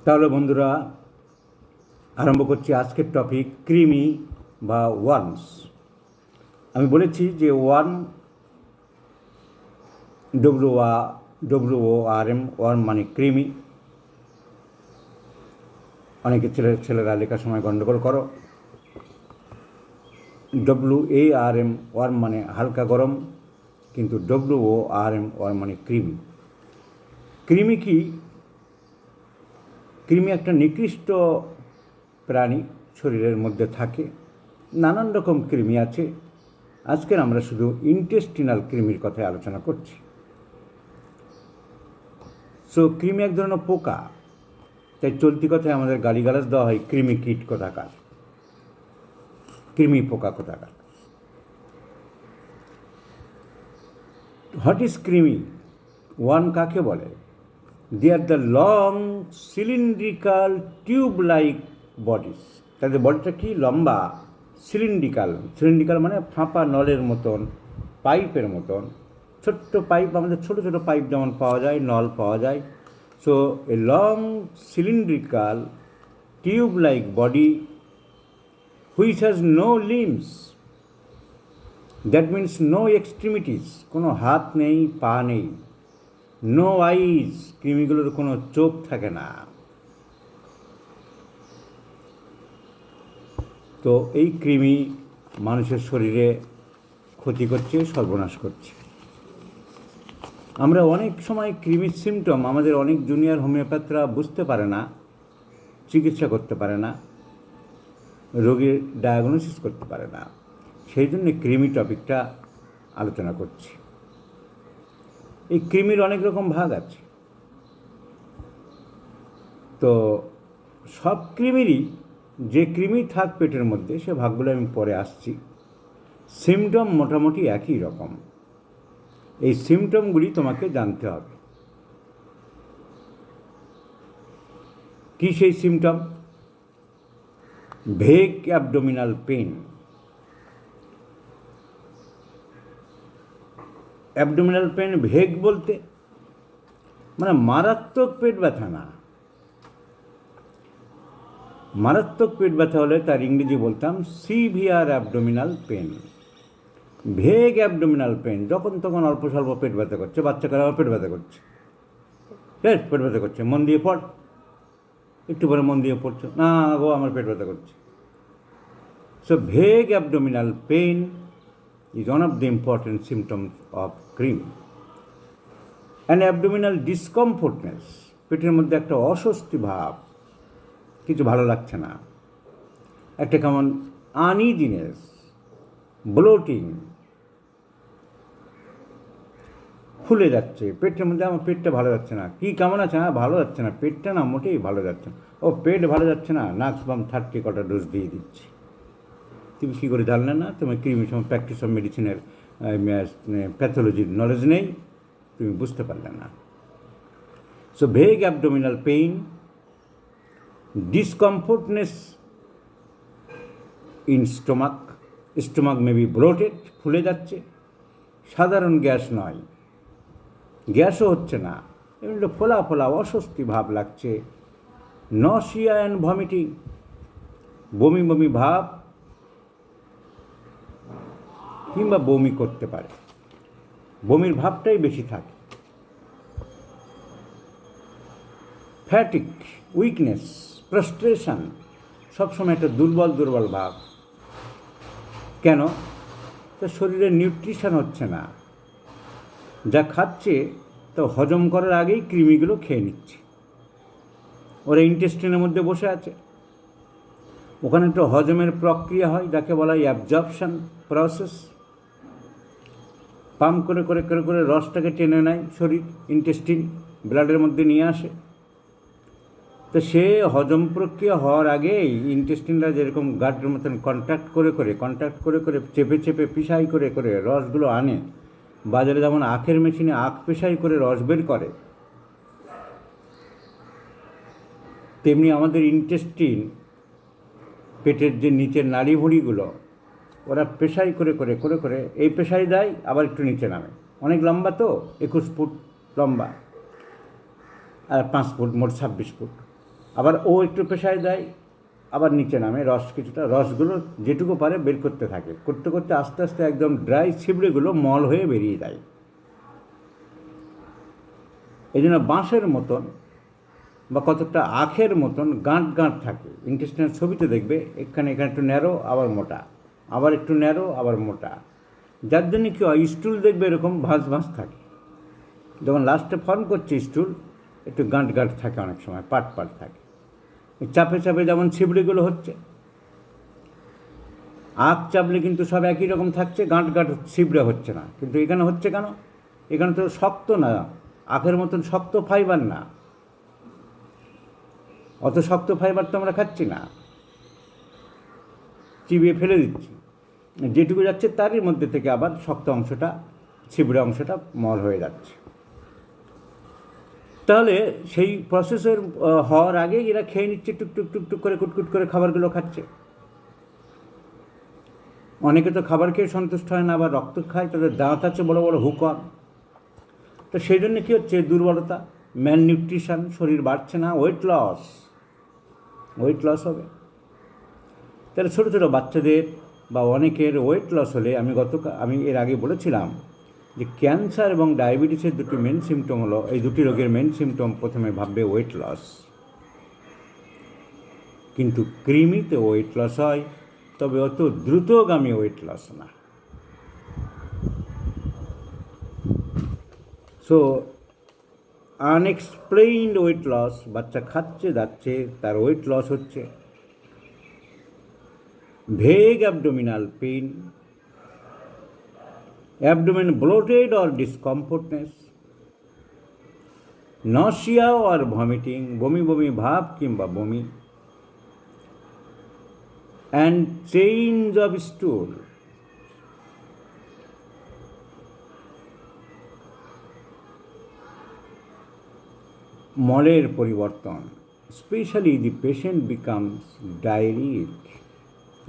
তাহলে বন্ধুরা আরম্ভ করছি আজকের টপিক কৃমি বা ওয়ার্মস। আমি বলেছি যে WORM ওয়ার্ম মানে কৃমি। অনেকে ছেলেরা লেখার সময় গণ্ডগোল করো। WARM ওয়ার্ম মানে হালকা গরম, কিন্তু WORM ওয়ার্ম মানে কৃমি। কৃমি কি? কৃমি একটা নিকৃষ্ট প্রাণী, শরীরের মধ্যে থাকে। নানান রকম কৃমি আছে। আজকের আমরা শুধু ইন্টেস্টিনাল কৃমির কথায় আলোচনা করছি। কৃমি এক ধরনের পোকা, তাই চলতি কথায় আমাদের গালিগালাজ দেওয়া হয় কৃমি কীট কোথাকার, কৃমি পোকা কোথাকার। হোয়াট ইজ কৃমি? ওয়ার্ম কাকে বলে? They are the long cylindrical tube like bodies. তাদের বডিটা কি? লম্বা, সিলিন্ড্রিক্যাল মানে ফাঁপা নলের মতন, পাইপের মতন। ছোট্ট পাইপ, আমাদের ছোটো ছোটো পাইপ যেমন পাওয়া যায়, নল পাওয়া যায়। So a long cylindrical tube like body which has no limbs, that means no extremities, কোনো হাত নেই, পা নেই। নো আইজ, কৃমিগুলোর কোনো চোখ থাকে না। তো এই কৃমি মানুষের শরীরে ক্ষতি করছে, সর্বনাশ করছে। আমরা অনেক সময় কৃমির সিমটম আমাদের অনেক জুনিয়র হোমিওপ্যাথরা বুঝতে পারে না, চিকিৎসা করতে পারে না, রোগীর ডায়াগনোসিস করতে পারে না। সেই জন্য কৃমি টপিকটা আলোচনা করছি। এই কৃমির অনেক রকম ভাগ আছে। তো সব কৃমিরই, যে কৃমি থাক পেটের মধ্যে, সে ভাগগুলো আমি পরে আসছি। সিমটম মোটামুটি একই রকম। এই সিমটমগুলি তোমাকে জানতে হবে। কি সেই symptom? Vague abdominal pen. Abdominal pain vague বলতে মানে মারাত্মক পেট ব্যথা না। মারাত্মক পেট ব্যথা হলে তার ইংরেজি বলতাম severe abdominal pain. Vague abdominal pen যখন তখন অল্প স্বল্প পেট ব্যথা করছে, বাচ্চাকারা পেট ব্যথা করছে, পেট ব্যথা করছে, মন দিয়ে পড়, একটু পরে মন দিয়ে পড়ছে, না গো আমার পেট ব্যথা করছে। So vague abdominal pen is one of the important symptoms of কৃমি। অ্যান্ড অ্যাবডোমিনাল ডিসকমফোর্টনেস, পেটের মধ্যে একটা অস্বস্তি ভাব, কিছু ভালো লাগছে না, একটা কেমন আনইজিনেস, ব্লোটিং, ফুলে যাচ্ছে পেটের মধ্যে, আমার পেটটা ভালো যাচ্ছে না। কি কেমন আছে? হ্যাঁ ভালো যাচ্ছে না, পেটটা না মোটেই ভালো যাচ্ছে না। ও পেট ভালো যাচ্ছে না, নাক্সবাম 30 কটা ডোজ দিয়ে দিচ্ছি। তুমি কী করে জানলে না? তোমার কৃমি প্র্যাকটিস অফ মেডিসিনের প্যাথোলজির নলেজ নেই, তুমি বুঝতে পারলে না। So vague abdominal pain, discomfortness in stomach may be bloated, ফুলে যাচ্ছে। সাধারণ গ্যাস নয়, গ্যাসও হচ্ছে না, এমনি ফোলা ফোলা অস্বস্তি ভাব লাগছে। নসিয়া অ্যান্ড ভমিটিং, বমি বমি ভাব কিংবা বমি করতে পারে, বমির ভাবটাই বেশি থাকে। ফ্যাটিক, উইকনেস, ফ্রাস্ট্রেশন, সবসময় একটা দুর্বল ভাব। কেন? তো শরীরে নিউট্রিশন হচ্ছে না, যা খাচ্ছে তো হজম করার আগেই কৃমিগুলো খেয়ে নিচ্ছে। ওরা ইন্টেস্টিনের মধ্যে বসে আছে, ওখানে একটা হজমের প্রক্রিয়া হয় যাকে বলা হয় অ্যাবজর্পশন প্রসেস। পাম্প করে করে করে করে রসটাকে টেনে নেয় শরীর, ইন্টেস্টিন ব্লাডের মধ্যে নিয়ে আসে। তো সে হজম প্রক্রিয়া হওয়ার আগেই ইন্টেস্টিনরা যেরকম গাটের মতন কন্ট্যাক্ট করে করে চেপে চেপে পিসাই করে করে রসগুলো আনে। বাজারে যেমন আখের মেশিনে আখ পেশাই করে রস বের করে, তেমনি আমাদের ইন্টেস্টিন, পেটের যে নিচের নাড়িভুড়িগুলো, ওরা পেশাই করে করে করে করে এই পেশাই দেয়, আবার একটু নিচে নামে। অনেক লম্বা তো, 21 ফুট লম্বা আর 5 ফুট, মোট 26 ফুট। আবার ও একটু প্রেশার দেয়, আবার নিচে নামে, রস কিছুটা, রসগুলো যেটুকু পারে বের করতে থাকে, করতে করতে আস্তে আস্তে একদম ড্রাই ছিবড়েগুলো মল হয়ে বেরিয়ে যায়। এই জন্য বাঁশের মতন বা কতটা আখের মতন গাঁট গাঁট থাকে। ইন্টেস্টাইনের ছবিতে দেখবে এখানে একটু ন্যারো আবার মোটা, আবার একটু ন্যারো আবার মোটা, যার জন্য কি হয় স্টুল দেখবে এরকম ভাঁজ ভাঁজ থাকে। যখন লাস্টে ফর্ম করছে স্টুল, একটু গাঁট গাঁট থাকে, অনেক সময় পাট পাট থাকে। চাপে চাপে যেমন ছিবড়িগুলো হচ্ছে, আখ চাপলে কিন্তু সব একই রকম থাকছে, গাঁট গাঁট ছিবড়ে হচ্ছে না। কিন্তু এখানে হচ্ছে কেন? এখানে তো শক্ত না, আখের মতন শক্ত ফাইবার না, অত শক্ত ফাইবার তো আমরা খাচ্ছি না, চিবিয়ে ফেলে দিচ্ছি। যেটুকু যাচ্ছে তারই মধ্যে থেকে আবার শক্ত অংশটা, ছিবড়ে অংশটা মল হয়ে যাচ্ছে। তাহলে সেই প্রসেসের হওয়ার আগেই এরা খেয়ে নিচ্ছে, টুকটুক টুকটুক করে কুটকুট করে খাবারগুলো খাচ্ছে। অনেকে তো খাবার খেয়ে সন্তুষ্ট হয় না, আবার রক্ত খায়, তাদের দাঁত আছে বড় বড় হুকন। তো সেই জন্য কী হচ্ছে? দুর্বলতা, ম্যাল নিউট্রিশন, শরীর বাড়ছে না, ওয়েট লস হবে। তাহলে ছোটো ছোটো বাচ্চাদের বা অনেকের ওয়েট লস হলে, আমি এর আগে বলেছিলাম যে ক্যান্সার এবং ডায়াবেটিসের দুটি মেন সিমটম হলো, এই দুটি রোগের মেন সিমটম প্রথমে ভাববে ওয়েট লস। কিন্তু কৃমিতে ওয়েট লস হয়, তবে অত দ্রুতগামী ওয়েট লস না। সো আনএক্সপ্লেইনড ওয়েট লস, বাচ্চা খাচ্ছে যাচ্ছে, তার ওয়েট লস হচ্ছে। Vague abdominal pain, abdomen bloated or discomfortness, nausea or vomiting, বমি বমি ভাব কিংবা বমি, অ্যান্ড চেঞ্জ অফ স্টুল। মলের পরিবর্তন, স্পেশালি দি পেশেন্ট বিকামস ডায়রিক,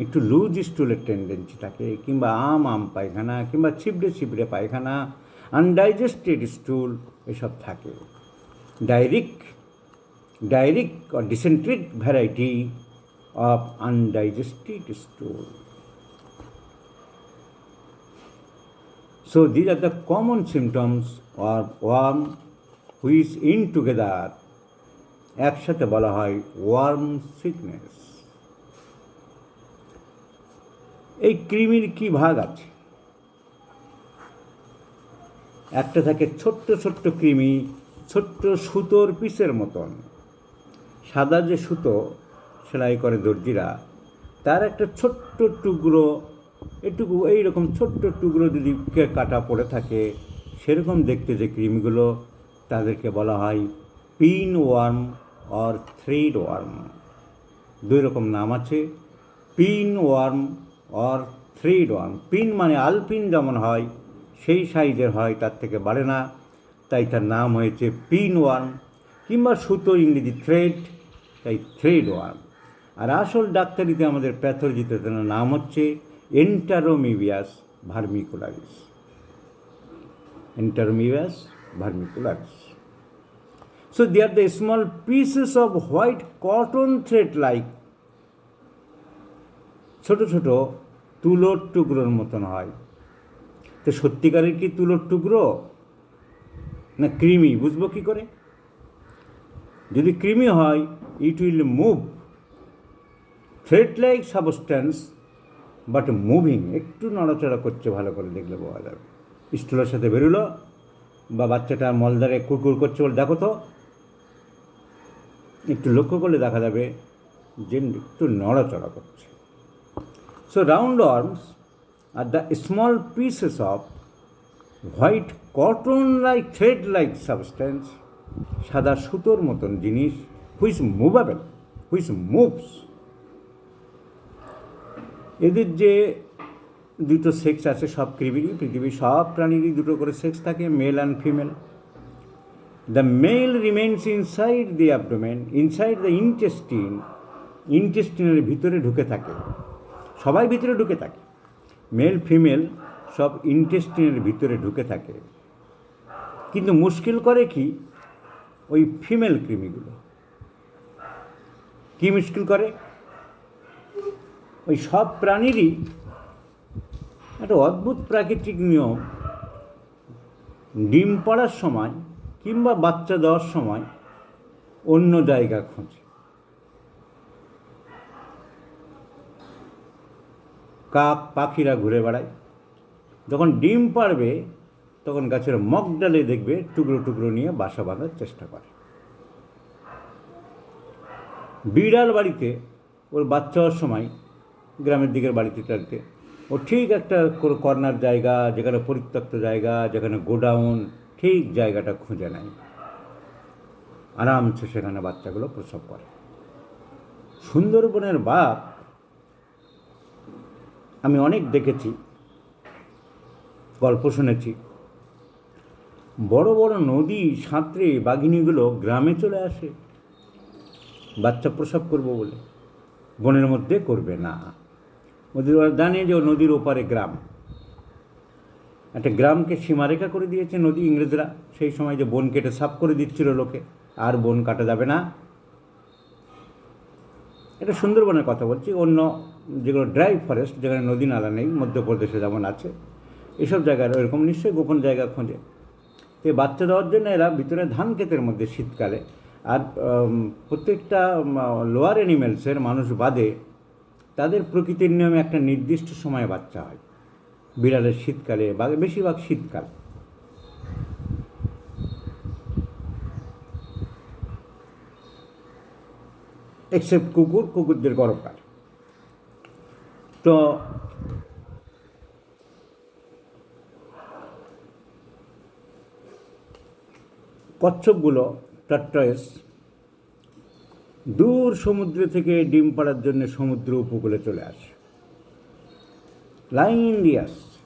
একটু লুজ স্টুলের টেন্ডেন্সি থাকে, কিংবা আম পায়খানা, কিংবা ছিবড়ে ছিবড়ে পায়খানা, আনডাইজেস্টেড স্টুল, এসব থাকে। ডায়রিক or dysenteric variety of undigested stool. So these are the common symptoms of worm which in together একসাথে বলা হয় ওয়ার্ম সিকনেস। এই কৃমির কি ভাগ আছে? একটা থাকে ছোট্ট ছোট্ট কৃমি, ছোট্ট সুতোর পিসের মতন, সাদা যে সুতো সেলাই করে দর্জিরা, তার একটা ছোট্ট টুকরো, এটুকু এইরকম ছোট্ট টুকরো যদি কাটা পড়ে থাকে, সেরকম দেখতে যে কৃমিগুলো, তাদেরকে বলা হয় pin worm or thread worm. দুই রকম নাম আছে, pin worm or thread worm. Pin মানে আলপিন যেমন হয় সেই সাইজের হয়, তার থেকে বাড়ে না, তাই তার নাম হয়েছে পিন ওয়ার্ম, কিংবা সুতো ইংরেজি থ্রেড, তাই থ্রেড ওয়ার্ম। আর আসল ডাক্তারিতে আমাদের প্যাথোলজিতে তার নাম হচ্ছে এন্টারোমিবিয়াস ভার্মিকুলারিস। এন্টারোমিবিয়াস ভার্মিকুলারিস। So they are the small pieces of white cotton thread like, ছোট ছোট তুলোর টুকরোর মতন হয়। তো সত্যিকারের কি তুলোর টুকরো না কৃমি, বুঝবো কী করে? যদি কৃমি হয়, it will move, thread like substance but moving, একটু নড়াচড়া করছে, ভালো করে দেখলে বোঝা যাবে। স্টুলের সাথে বেরোলো, বা বাচ্চাটা মলদারে কুরকুর করছে বলে দেখো তো, একটু লক্ষ্য করলে দেখা যাবে যে একটু নড়াচড়া করছে। So round worms are the small pieces off white cotton like thread like substance, সাদা সুতোর মতন জিনিস, হুইচ মুভেবল, হুইচ মুভস। এদের যে দুটো সেক্স আছে সব কৃমিরই, পৃথিবীর সব প্রাণীরই দুটো করে সেক্স থাকে, male and female. The male remains inside the abdomen, inside the intestine, ইন্টেস্টিনের ভিতরে ঢুকে থাকে, সবাই ভিতরে ঢুকে থাকে, মেল ফিমেল সব ইন্টেস্টিনের ভিতরে ঢুকে থাকে। কিন্তু মুশকিল করে কি ওই ফিমেল কৃমিগুলো, কী মুশকিল করে? ওই সব প্রাণীরই একটা অদ্ভুত প্রাকৃতিক নিয়ম, ডিম পাড়ার সময় কিংবা বাচ্চা দেওয়ার সময় অন্য জায়গা খোঁজে। কাক পাখিরা ঘুরে বেড়ায়, যখন ডিম পাড়বে তখন গাছের মগডালে দেখবে টুকরো টুকরো নিয়ে বাসা বাঁধার চেষ্টা করে। বিড়াল বাড়িতে ওর বাচ্চা হওয়ার সময় গ্রামের দিকের বাড়িতে টাড়িতে ও ঠিক একটা কর্নার জায়গা, যেখানে পরিত্যক্ত জায়গা, যেখানে গোডাউন, ঠিক জায়গাটা খুঁজে নেয়, আরামসে সেখানে বাচ্চাগুলো প্রসব করে। সুন্দরবনের বাঘ আমি অনেক দেখেছি, গল্প শুনেছি। বড় বড় নদী সাঁতরে বাঘিনীগুলো গ্রামে চলে আসে বাচ্চা প্রসব করবো বলে, বনের মধ্যে করবে না। ওদের ওরা জানে যে নদীর ওপারে গ্রাম, একটা গ্রামকে সীমারেখা করে দিয়েছে নদী, ইংরেজরা সেই সময় যে বন কেটে সাফ করে দিচ্ছিল লোকে, আর বন কাটা যাবে না। এটা সুন্দরবনের কথা বলছি, অন্য যেগুলো ড্রাই ফরেস্ট, যেখানে নদী নালা নেই, মধ্যপ্রদেশে যেমন আছে, এসব জায়গায় এরকম নিশ্চয়ই গোপন জায়গা খোঁজে। তো বাচ্চা দেওয়ার জন্য এরা ভিতরে ধান ক্ষেতের মধ্যে শীতকালে, আর প্রত্যেকটা লোয়ার অ্যানিমেলসের মানুষ বাদে তাদের প্রকৃতির নিয়মে একটা নির্দিষ্ট সময়ে বাচ্চা হয়। বিড়ালের শীতকালে, বেশিরভাগ শীতকাল। এক্সেপ্ট কুকুরদের গরমকাল। তো কচ্ছপগুলো, টার্টয়েস, দূর সমুদ্র থেকে ডিম পাড়ার জন্য সমুদ্র উপকূলে চলে আসে, লাইন দিয়ে আসছে।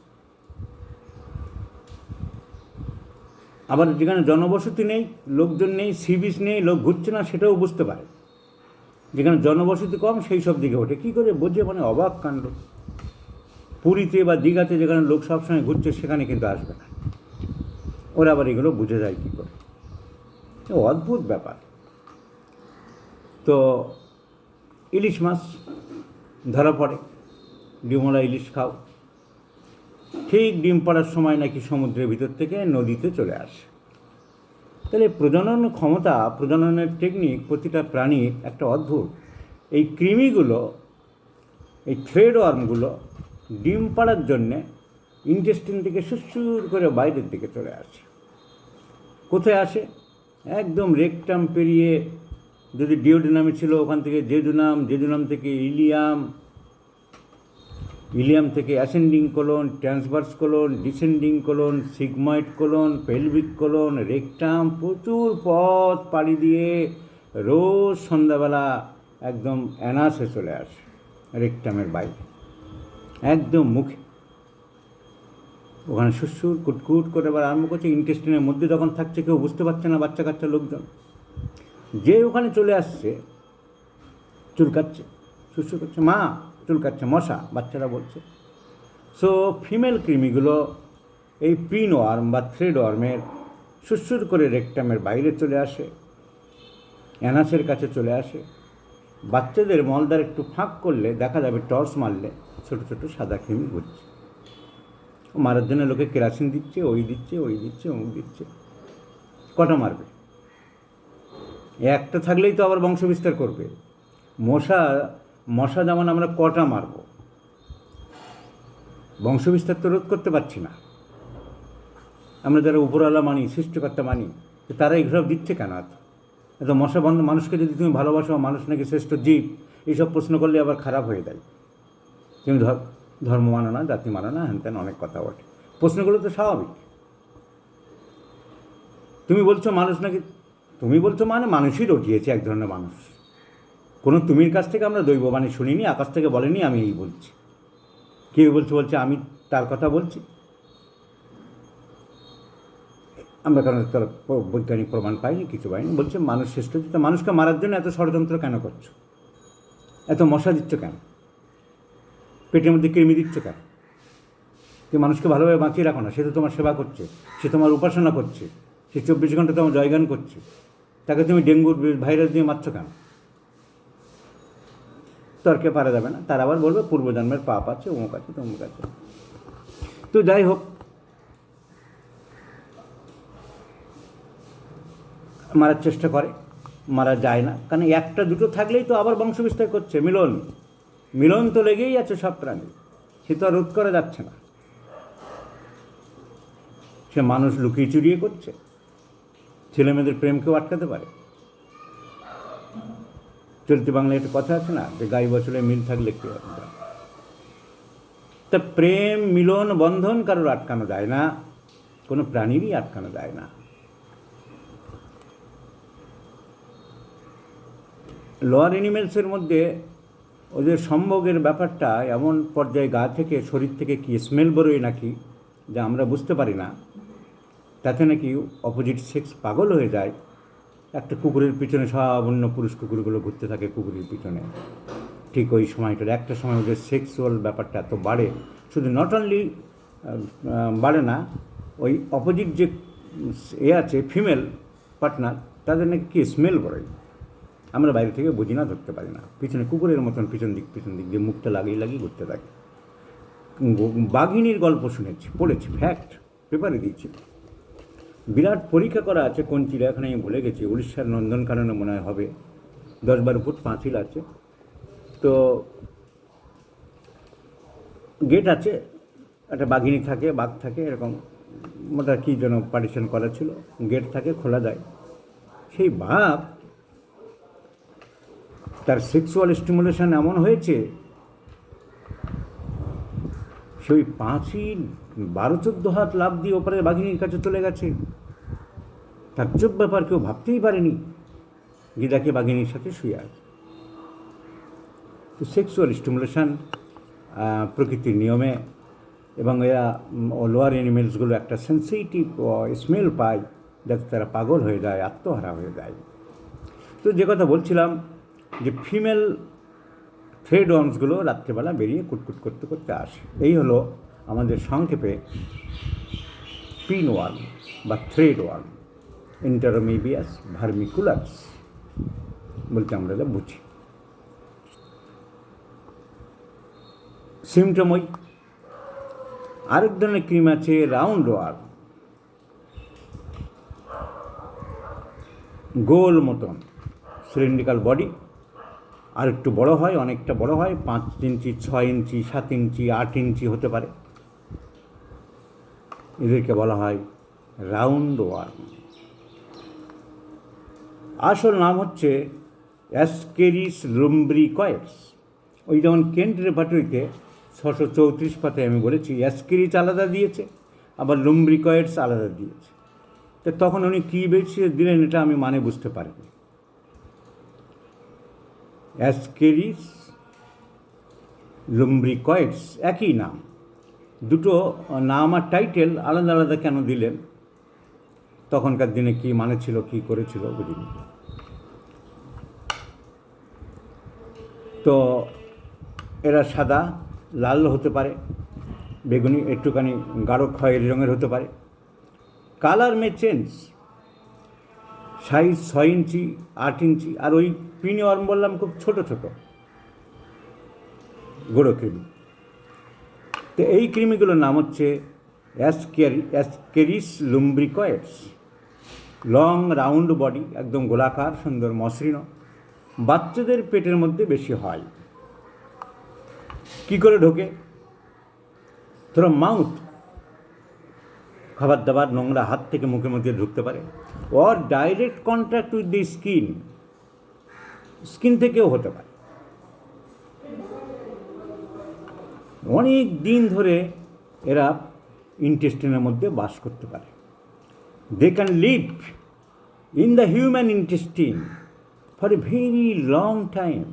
আবার যেখানে জনবসতি নেই, লোকজন নেই, সি বিচ নেই, লোক ঘুরছে না, সেটাও বুঝতে পারে। যেখানে জনবসতি কম সেই সব দিকে ওঠে। কী করে বোঝে? মানে অবাক কাণ্ড। পুরীতে বা দীঘাতে যেখানে লোক সবসময় ঘুরছে সেখানে কিন্তু আসবে না। ওরা আবার এগুলো বুঝে যায় কী করে? অদ্ভুত ব্যাপার। তো ইলিশ মাছ ধরা পড়ে, ডিমওয়ালা ইলিশ খাও, ঠিক ডিম পাড়ার সময় নাকি সমুদ্রের ভিতর থেকে নদীতে চলে আসে। তাহলে প্রজনন ক্ষমতা, প্রজননের টেকনিক প্রতিটা প্রাণীর একটা অদ্ভুত। এই কৃমিগুলো, এই থ্রেড ওয়ার্মগুলো ডিম পাড়ার জন্যে ইন্টেস্টিন থেকে সুসুর করে বাইরের দিকে চলে আসে। কোথায় আসে? একদম রেকটাম পেরিয়ে, যদি ডিওডিনামে ছিল ওখান থেকে জেজুনাম, জেজুনাম থেকে ইলিয়াম, ইলিয়াম থেকে ascending colon, transverse colon, descending colon, sigmoid colon, pelvic colon, rectum, প্রচুর পথ পাড়ি দিয়ে রোজ সন্ধ্যাবেলা একদম অ্যানাসে চলে আসে, রেকটামের বাইরে, একদম মুখে। ওখানে সুসুর কুটকুট করে আবার আরম্ভ করছে। ইন্টেস্টিনের মধ্যে যখন থাকছে কেউ বুঝতে পারছে না, বাচ্চা কাচ্চা লোকজন, যে ওখানে চলে আসছে চুলকাচ্ছে, সুসুর করছে, মা চুলকাচ্ছে, মশা, বাচ্চারা বলছে। সো ফিমেল কৃমিগুলো এই পিন ওয়ার্ম বা থ্রেড ওয়ার্মের সুসুর করে রেকটামের বাইরে চলে আসে, অ্যানাসের কাছে চলে আসে। বাচ্চাদের মলদার একটু ফাঁক করলে দেখা যাবে, টর্চ মারলে ছোটো ছোটো সাদা কৃমি ঘুরছে। মারার জন্য লোকে কেরাসিন দিচ্ছে, ওই দিচ্ছে, ওই দিচ্ছে, অমুক দিচ্ছে। কটা মারবে? একটা থাকলেই তো আবার বংশ বিস্তার করবে। মশা যেমন আমরা কটা মারব, বংশ বিস্তার তো রোধ করতে পারছি না। আমরা যারা উপরওয়ালা মানি, সৃষ্টিকর্তা মানি, তারা এইসব দিচ্ছে কেন? এত মশা বন্ধ। মানুষকে যদি তুমি ভালোবাসো, মানুষ নাকি শ্রেষ্ঠ জীব, এইসব প্রশ্ন করলে আবার খারাপ হয়ে যায়। তুমি ধর্ম মানো না, জাতি মানো না, হ্যান তেন অনেক কথা ওঠে। প্রশ্নগুলো তো স্বাভাবিক। তুমি বলছো মানুষ নাকি, তুমি বলছো মানে মানুষই রটিয়েছে, এক ধরনের মানুষ। কোনো তুমির কাছ থেকে আমরা দৈববাণী শুনিনি, আকাশ থেকে বলেনি, আমি এই বলছি। কেউ বলছে আমি তার কথা বলছি। আমরা কারণ তার বৈজ্ঞানিক প্রমাণ পাইনি, কিছু পাইনি। বলছে মানুষ শ্রেষ্ঠ। তো মানুষকে মারার জন্য এত ষড়যন্ত্র কেন করছো? এত মশা দিচ্ছ কেন? পেটের মধ্যে কৃমি দিচ্ছ কেন? তুমি মানুষকে ভালোভাবে বাঁচিয়ে রাখো না। সে তো তোমার সেবা করছে, সে তোমার উপাসনা করছে, সে 24 ঘন্টা তোমার জয়গান করছে। তাকে তুমি ডেঙ্গুর ভাইরাস দিয়ে মারছ কেন? তর্কে পারা যাবে না। তারা আবার বলবে পূর্বজন্মের পাপ আছে, অমুক আছে, তমুক আছে। তো যাই হোক, মারার চেষ্টা করে, মারা যায় না, কারণ একটা দুটো থাকলেই তো আবার বংশবিস্তার করছে। মিলন তো লেগেই আছে সব প্রাণী, সে তো আর রোধ করা যাচ্ছে না। সে মানুষ লুকিয়ে চুরিয়ে করছে, ছেলেমেয়েদের প্রেমকেও আটকাতে পারে। চলতি বাংলায় একটা কথা আছে না, যে গাই বছরে মিল থাকলে কি হবে। তা প্রেম, মিলন, বন্ধন কারোর আটকানো যায় না, কোনো প্রাণীরই আটকানো যায় না। লোয়ার অ্যানিমেলসের মধ্যে ওদের সম্ভোগের ব্যাপারটা এমন পর্যায়ে গা থেকে, শরীর থেকে কি স্মেল বেরোয় নাকি, যা আমরা বুঝতে পারি না। তাতে নাকি অপোজিট সেক্স পাগল হয়ে যায়। একটা কুকুরের পিছনে সব অন্য পুরুষ কুকুরগুলো ঘুরতে থাকে কুকুরের পিছনে। ঠিক ওই সময়টার একটা সময় ওদের সেক্সুয়াল ব্যাপারটা এত বাড়ে, শুধু নট অনলি বাড়ে না, ওই অপোজিট যে আছে ফিমেল পার্টনার, তাদের নাকি কি স্মেল বেরোয়, আমরা বাইরে থেকে বুঝি না, ধরতে পারি না। পিছনে কুকুরের মতন পিছন দিক দিয়ে মুখটা লাগিয়ে ঘুরতে থাকে। বাঘিনীর গল্প শুনেছি, পড়েছি, ফ্যাক্ট পেপারে দিয়েছি। বিরাট পরীক্ষা করা আছে কোন চিড়িয়াখানায় আমি ভুলে গেছি, উড়িষ্যার নন্দনকাননে মনে হয় হবে, 10-12 ফুট পাঁচিল আছে। তো গেট আছে, একটা বাঘিনী থাকে, বাঘ থাকে, এরকম মোটা কী যেন পার্টিশন করা ছিল, গেট থাকে, খোলা যায়। সেই বাঘ, তার সেক্সুয়াল স্টিমুলেশন এমন হয়েছে, সেই পাঁচিল 12-14 হাত লাফ দিয়ে ওপরে বাঘিনীর কাছে চলে গেছে। তাজ্জব ব্যাপার, কেউ ভাবতেই পারেনি গিদাকে বাঘিনীর সাথে শুয়ে আছে। তো সেক্সুয়াল স্টিমুলেশন প্রকৃতির নিয়মে, এবং এরা লোয়ার অ্যানিমেলসগুলো একটা সেন্সিটিভ স্মেল পায়, যাতে তারা পাগল হয়ে যায়, আত্মহারা হয়ে যায়। তো যে কথা বলছিলাম, যে ফিমেল থ্রেড ওয়ার্মসগুলো রাত্রেবেলা বেরিয়ে কুটকুট করতে করতে আসে। এই হলো আমাদের সংক্ষেপে পিন ওয়ার্ম বা থ্রেড ওয়ার্ম, ইন্টারমিডিয়াস ভার্মিকুলাস বলতে আমরা যা বুঝি। সিমটম ওই। আরেক ধরনের ক্রিম আছে রাউন্ড ওয়ার্ম, গোল মতন, সিলিন্ড্রিক্যাল বডি, আর একটু বড় হয়, অনেকটা বড় হয়, 5 ইঞ্চি, 6 ইঞ্চি, 7 ইঞ্চি, 8 ইঞ্চি হতে পারে। এদেরকে বলা হয় রাউন্ড ওয়ার্ম। আসল নাম হচ্ছে অ্যাসকেরিস লুম্ব্রিকয়েডস। ওই যেমন কেন্ট রেপার্টরিতে 634 পাতায় আমি বলেছি অ্যাসকেরিস আলাদা দিয়েছে, আবার লুম্ব্রিকয়েডস আলাদা দিয়েছে। তো তখন উনি কী বেশি দিলেন এটা আমি মানে বুঝতে পারিনি। অ্যাসকেরিস লুম্ব্রিকয়েডস একই নাম, দুটো নাম আর টাইটেল আলাদা আলাদা কেন দিলেন, তখনকার দিনে কি মানে ছিল, কি করেছিল বুঝিনি। তো এরা সাদা, লাল হতে পারে, বেগুনি, একটুখানি গাঢ় খয়েরি রঙের হতে পারে। কালার মে চেঞ্জ, সাইজ 6 ইঞ্চি, 8 ইঞ্চি। আর ওই পিন ওয়ার্ম বললাম খুব ছোট ছোট গুঁড়ো কৃমি। তো এই কৃমিগুলোর নাম হচ্ছে অ্যাসকেরিস লুম্ব্রিকয়েডস। লং রাউন্ড বডি, একদম গোলাকার, সুন্দর মসৃণ, বাচ্চাদের পেটের মধ্যে বেশি হয়। কি করে ঢোকে? ধরো মাউথ, খাবার দাবার নোংরা হাত থেকে মুখের মধ্যে ঢুকতে পারে, or direct contact with the skin থেকেও হতে পারে। অনেক দিন ধরে এরা ইন্টেস্টিনের মধ্যে বাস করতে পারে। They can live in the human intestine for a very long time.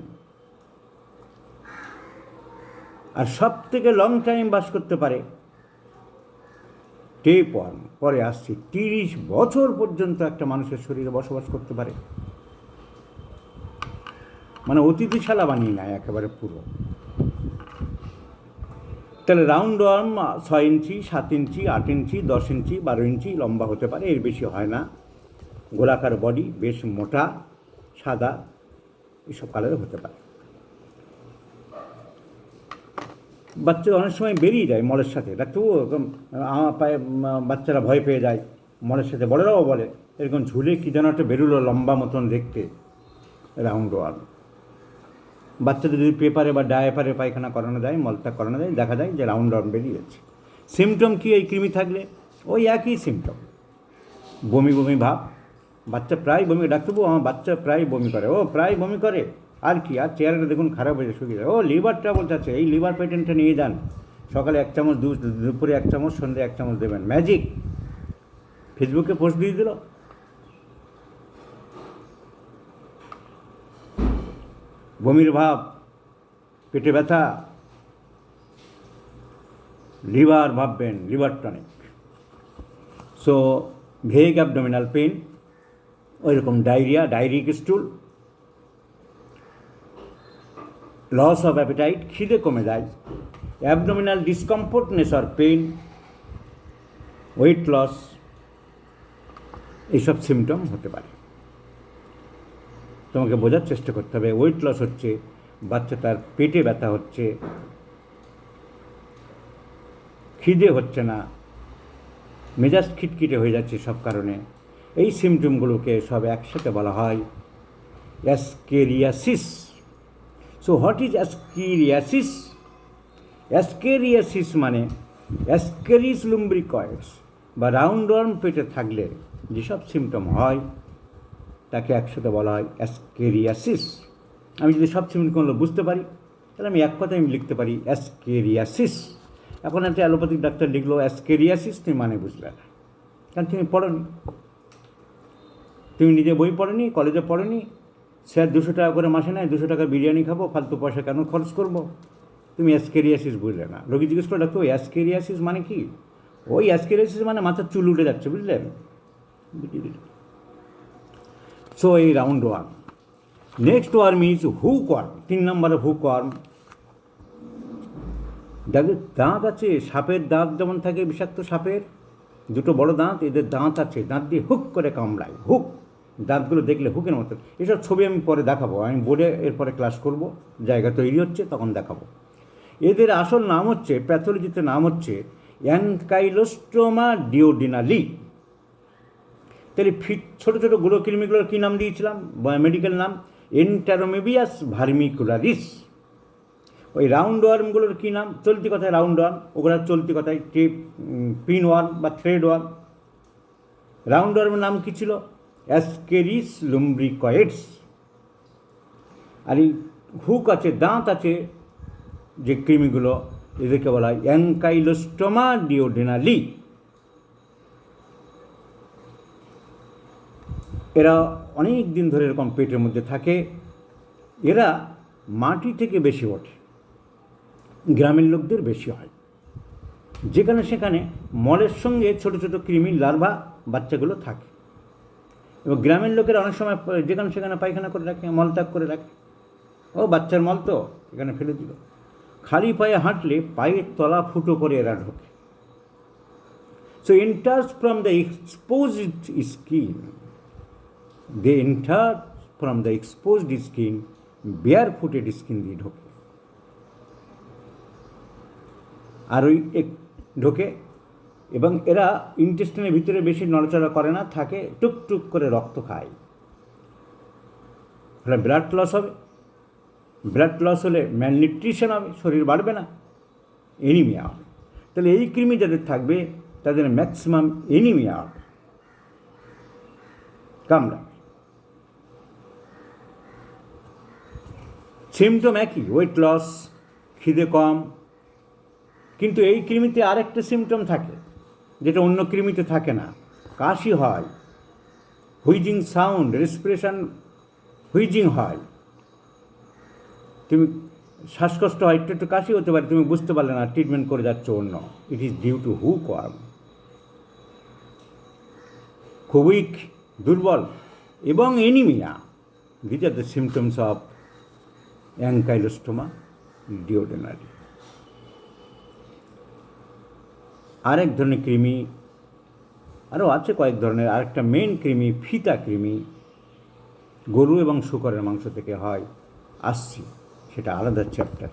আর সব থেকে লং টাইম বাস করতে পারে টেপ ওয়ার্ম। পরে আসছে 30 বছর পর্যন্ত একটা মানুষের শরীরে বসবাস করতে পারে, মানে অতিথিশালা বানিয়ে নেয় একেবারে পুরো। তাহলে রাউন্ড ওয়ার্ম 6 ইঞ্চি, 7 ইঞ্চি, 8 ইঞ্চি, 10 ইঞ্চি, 12 ইঞ্চি লম্বা হতে পারে, এর বেশি হয় না। গোলাকার বডি, বেশ মোটা, সাদা, এসব কালারে হতে পারে। বাচ্চা অনেক সময় বেরিয়ে যায় মলের সাথে, ডাক্তারবাবু এরকম আমার পায়ে বাচ্চারা ভয় পেয়ে যায় মলের সাথে, বড়রাও বলে এরকম ঝুলে কী যেন একটা বেরোলো লম্বা মতন দেখতে, রাউন্ড ওয়ার্ম। বাচ্চাদের যদি পেপারে বা ডায়াপারে পায়খানা করানো যায়, মলত্যাগ করানো যায়, দেখা যায় যে রাউন্ড ওয়ার্ম বেরিয়েছে। সিমটম কি এই কৃমি থাকলে? ওই একই সিমটম, বমি বমি ভাব, বাচ্চা প্রায় বমি, ডাক্তারবাবু আমার বাচ্চা প্রায় বমি করে, ও প্রায় বমি করে, আর কি, আর চেহারাটা দেখুন খারাপ হয়ে শুকিয়ে যায়, ও লিভার ট্রাবল আছে, এই লিভার পেটেন্টটা নিয়ে যান, সকালে 1 চামচ, দুপুরে 1 চামচ, সন্ধ্যে 1 চামচ দেবেন, ম্যাজিক। ফেসবুকে পোস্ট দিয়ে দিল। বমির ভাব, পেটে ব্যথা, লিভার ভাববেন, liver tonic. So vague abdominal pain, ওই রকম diarrhoea, diarrhoeic stool, loss of appetite, খিদে কমে যায়, abdominal discomfortness or pain, weight loss, এইসব সিমটম হতে পারে। তোমাকে বোঝার চেষ্টা করতে হবে, ওয়েট লস হচ্ছে, বাচ্চাটার পেটে ব্যথা হচ্ছে, খিদে হচ্ছে না, মেজাজ খিটখিটে হয়ে যাচ্ছে সব কারণে, এই সিমটমগুলোকে সব একসাথে বলা হয় ascariasis. So what is ascariasis? Ascariasis মানে অ্যাসকেরিস লুম্ব্রিকয়েডস বা রাউন্ড ওয়ার্ম পেটে থাকলে যেসব সিমটম হয় তাকে একসাথে বলা হয় অ্যাসকেরিয়াসিস। আমি যদি সব সিমটমগুলো বুঝতে পারি তাহলে আমি এক কথায় লিখতে পারি অ্যাসকেরিয়াসিস। এখন একটা অ্যালোপ্যাথিক ডাক্তার লিখলো অ্যাসকেরিয়াসিস, তুমি মানে বুঝলে না, কারণ তুমি পড়োনি, তুমি নিজে বই পড়োনি, কলেজে পড়োনি, স্যার 200 টাকা করে মাসে নেয়, 200 টাকা বিরিয়ানি খাবো, ফালতু পয়সা কেন খরচ করবো, তুমি অ্যাসকেরিয়াসিস বুঝলে না। রোগী জিজ্ঞেস করে, ডাক্তার ওই অ্যাসকেরিয়াসিস মানে কি? ওই অ্যাসকেরিয়াসিস মানে মাথার চুল উঠে যাচ্ছে, বুঝলেন? সো এই round worm. Next worm is hook worm, 3 নম্বরে হুক ওয়ার্ম। যাদের দাঁত আছে, সাপের দাঁত যেমন থাকে, বিষাক্ত সাপের 2টো বড় দাঁত, এদের দাঁত আছে, দাঁত দিয়ে হুক করে কামড়ায়, হুক, দাঁতগুলো দেখলে হুকের মতো। এসব ছবি আমি পরে দেখাবো, আমি বোর্ডে এরপরে ক্লাস করব, জায়গা তৈরি হচ্ছে তখন দেখাবো। এদের আসল নাম হচ্ছে, প্যাথোলজিতে নাম হচ্ছে অ্যানকাইলোস্টোমা ডিওডিনালি। তাহলে ছোটো ছোটো গুঁড়োকৃমিগুলোর কী নাম দিয়েছিলাম, মেডিকেল নাম? এন্টারোমেবিয়াস ভার্মিকুলারিস। ওই রাউন্ড ওয়ার্মগুলোর কী নাম? চলতি কথায় রাউন্ড ওয়ার্ম, ওগুলো চলতি কথায় পিন ওয়ার্ম বা থ্রেড ওয়ার্ম। রাউন্ড ওয়ার্মের নাম কী ছিল? অ্যাসকেরিস লুম্ব্রিকয়েডস। আর এই হুক আছে, দাঁত আছে যে কৃমিগুলো, এদেরকে বলা হয় অ্যানকাইলোস্টোমা ডিওডিনালি। এরা অনেক দিন ধরে এরকম পেটের মধ্যে থাকে। এরা মাটি থেকে বেশি ওঠে, গ্রামের লোকদের বেশি হয়, যেখানে সেখানে মলের সঙ্গে ছোটো ছোটো কৃমি লার্ভা বাচ্চাগুলো থাকে। এবং গ্রামের লোকেরা অনেক সময় যেখানে সেখানে পায়খানা করে রাখে, মলত্যাগ করে রাখে, ও বাচ্চার মল তো এখানে ফেলে দিল। খালি পায়ে হাঁটলে পায়ের তলা ফুটো করে এরা ঢোকে। So enters from the exposed skin, they enter from the exposed skin, bare footed skin দিয়ে ঢোকে। আর ওই ঢোকে, এবং এরা ইন্টেস্টিনের ভিতরে বেশি নড়াচড়া করে না, থাকে, টুকটুক করে রক্ত খায়, ফলে ব্লাড লস হবে। ব্লাড লস হলে ম্যালনিউট্রিশন হবে, শরীর বাড়বে না, এনিমিয়া হবে। তাহলে এই কৃমি যাদের থাকবে তাদের ম্যাক্সিমাম এনিমিয়া হবে, কামড়াবে। সিমটম একই, ওয়েট লস, খিদে কম, কিন্তু এই কৃমিতে আরেকটা সিমটম থাকে যেটা অন্য কৃমিতে থাকে না। কাশি হয়, হুইজিং সাউন্ড, রেসপিরেশন হুইজিং হয়, তুমি শ্বাসকষ্ট হয়, একটু একটু কাশি হতে পারে, তুমি বুঝতে পারলে না, ট্রিটমেন্ট করে যাচ্ছ অন্য। It is due to hookworm. খুব উইক, দুর্বল, এবং anaemia, these are the symptoms of Ancylostoma duodenale. আরেক ধরনের কৃমি, আরও আছে কয়েক ধরনের, আরেকটা মেন কৃমি ফিতা কৃমি, গরু এবং শূকরের মাংস থেকে হয়, আসছি, সেটা আলাদা চ্যাপ্টার।